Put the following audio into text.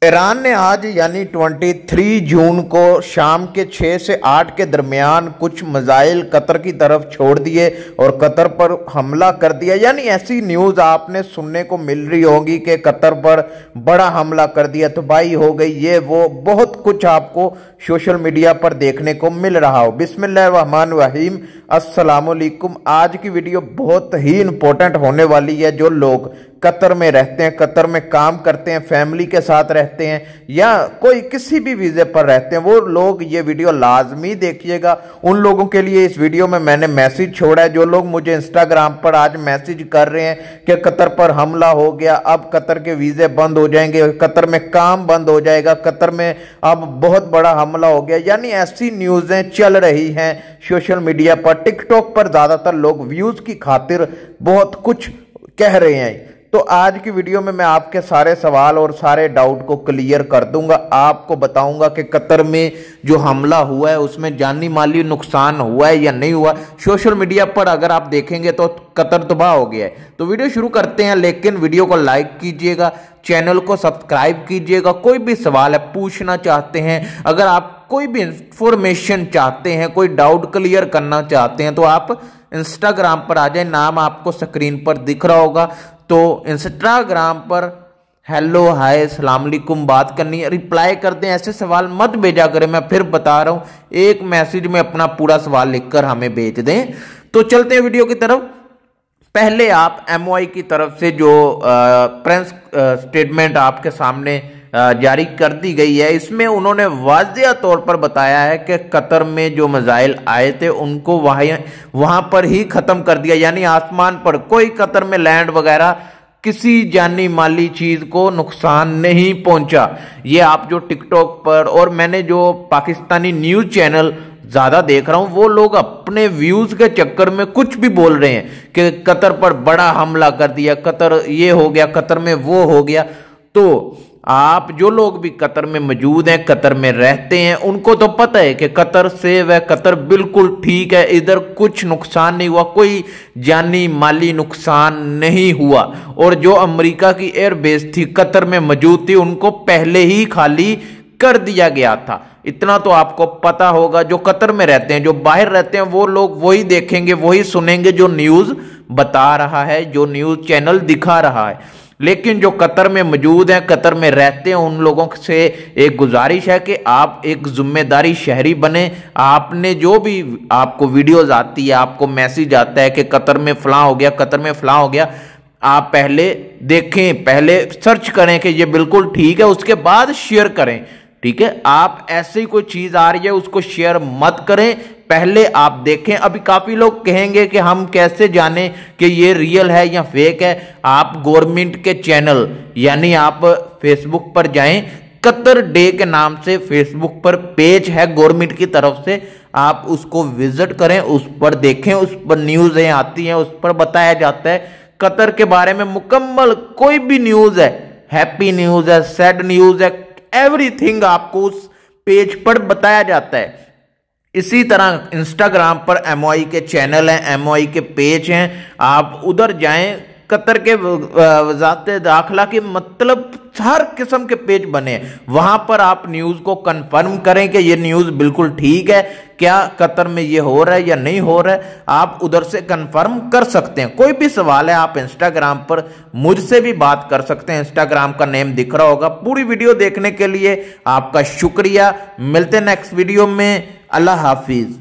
Iran ने आज यानी 23 जून को शाम के 6 से 8 के दरमियान कुछ मिसाइल कतर की तरफ छोड़ दिए और कतर पर हमला कर दिया। यानी ऐसी न्यूज़ आपने सुनने को मिल रही होगी कि कतर पर बड़ा हमला कर दिया, तबाही हो गई, ये वो बहुत कुछ आपको सोशल मीडिया पर देखने को मिल रहा हो। बिस्मिल्लाहिर्रहमानिर्रहीम, अस्सलामुअलैकुम। आज की वीडियो बहुत ही इंपॉर्टेंट होने वाली है। जो लोग कतर में रहते हैं, कतर में काम करते हैं, फैमिली के साथ रहते हैं या कोई किसी भी वीज़े पर रहते हैं, वो लोग ये वीडियो लाजमी देखिएगा। उन लोगों के लिए इस वीडियो में मैंने मैसेज छोड़ा है। जो लोग मुझे इंस्टाग्राम पर आज मैसेज कर रहे हैं कि कतर पर हमला हो गया, अब कतर के वीज़े बंद हो जाएंगे, कतर में काम बंद हो जाएगा, कतर में अब बहुत बड़ा हमला हो गया, यानी ऐसी न्यूज़ें चल रही हैं सोशल मीडिया पर। टिकटॉक पर ज़्यादातर लोग व्यूज़ की खातिर बहुत कुछ कह रहे हैं। तो आज की वीडियो में मैं आपके सारे सवाल और सारे डाउट को क्लियर कर दूंगा। आपको बताऊंगा कि कतर में जो हमला हुआ है उसमें जानी माली नुकसान हुआ है या नहीं हुआ। सोशल मीडिया पर अगर आप देखेंगे तो कतर तबाह हो गया है। तो वीडियो शुरू करते हैं, लेकिन वीडियो को लाइक कीजिएगा, चैनल को सब्सक्राइब कीजिएगा। कोई भी सवाल है पूछना चाहते हैं, अगर आप कोई भी इंफॉर्मेशन चाहते हैं, कोई डाउट क्लियर करना चाहते हैं तो आप इंस्टाग्राम पर आ जाए। नाम आपको स्क्रीन पर दिख रहा होगा, तो इंस्टाग्राम पर हेलो हाय अस्सलाम वालेकुम बात करनी है, रिप्लाई कर दें। ऐसे सवाल मत भेजा करें, मैं फिर बता रहा हूं, एक मैसेज में अपना पूरा सवाल लिखकर हमें भेज दें। तो चलते हैं वीडियो की तरफ। पहले आप MOI की तरफ से जो प्रेस स्टेटमेंट आपके सामने जारी कर दी गई है, इसमें उन्होंने वाज़िया तौर पर बताया है कि कतर में जो मिसाइल आए थे उनको वहां पर ही खत्म कर दिया, यानी आसमान पर कोई कतर में लैंड वगैरह किसी जानी माली चीज को नुकसान नहीं पहुंचा। ये आप जो टिकटॉक पर और मैंने जो पाकिस्तानी न्यूज चैनल ज्यादा देख रहा हूं, वो लोग अपने व्यूज के चक्कर में कुछ भी बोल रहे हैं कि कतर पर बड़ा हमला कर दिया, कतर ये हो गया, कतर में वो हो गया। तो आप जो लोग भी कतर में मौजूद हैं, कतर में रहते हैं, उनको तो पता है कि कतर सेव है, कतर बिल्कुल ठीक है, इधर कुछ नुकसान नहीं हुआ, कोई जानी माली नुकसान नहीं हुआ। और जो अमेरिका की एयरबेस थी कतर में मौजूद थी, उनको पहले ही खाली कर दिया गया था। इतना तो आपको पता होगा। जो कतर में रहते हैं, जो बाहर रहते हैं, वो लोग वही देखेंगे, वही सुनेंगे जो न्यूज़ बता रहा है, जो न्यूज़ चैनल दिखा रहा है। लेकिन जो कतर में मौजूद हैं, कतर में रहते हैं, उन लोगों से एक गुजारिश है कि आप एक जिम्मेदारी शहरी बने। आपने जो भी आपको वीडियोस आती है, आपको मैसेज आता है कि कतर में फलां हो गया, कतर में फलां हो गया, आप पहले देखें, पहले सर्च करें कि ये बिल्कुल ठीक है, उसके बाद शेयर करें। ठीक है, आप ऐसी कोई चीज आ रही है उसको शेयर मत करें, पहले आप देखें। अभी काफी लोग कहेंगे कि हम कैसे जाने कि ये रियल है या फेक है। आप गवर्नमेंट के चैनल यानी आप फेसबुक पर जाएं, कतर डे के नाम से फेसबुक पर पेज है गवर्नमेंट की तरफ से, आप उसको विजिट करें, उस पर देखें, उस पर न्यूज़ें आती हैं, उस पर बताया जाता है कतर के बारे में मुकम्मल कोई भी न्यूज़ है, हैप्पी न्यूज़ है, सैड न्यूज़ है, एवरीथिंग आपको उस पेज पर बताया जाता है। इसी तरह इंस्टाग्राम पर MOI के चैनल हैं, MOI के पेज हैं, आप उधर जाएं। कतर के वज़ारत दाखिला के मतलब हर किस्म के पेज बने हैं, वहां पर आप न्यूज़ को कंफर्म करें कि ये न्यूज़ बिल्कुल ठीक है, क्या कतर में ये हो रहा है या नहीं हो रहा है, आप उधर से कंफर्म कर सकते हैं। कोई भी सवाल है आप इंस्टाग्राम पर मुझसे भी बात कर सकते हैं, इंस्टाग्राम का नेम दिख रहा होगा। पूरी वीडियो देखने के लिए आपका शुक्रिया। मिलते हैं नेक्स्ट वीडियो में। अल्लाह हाफिज।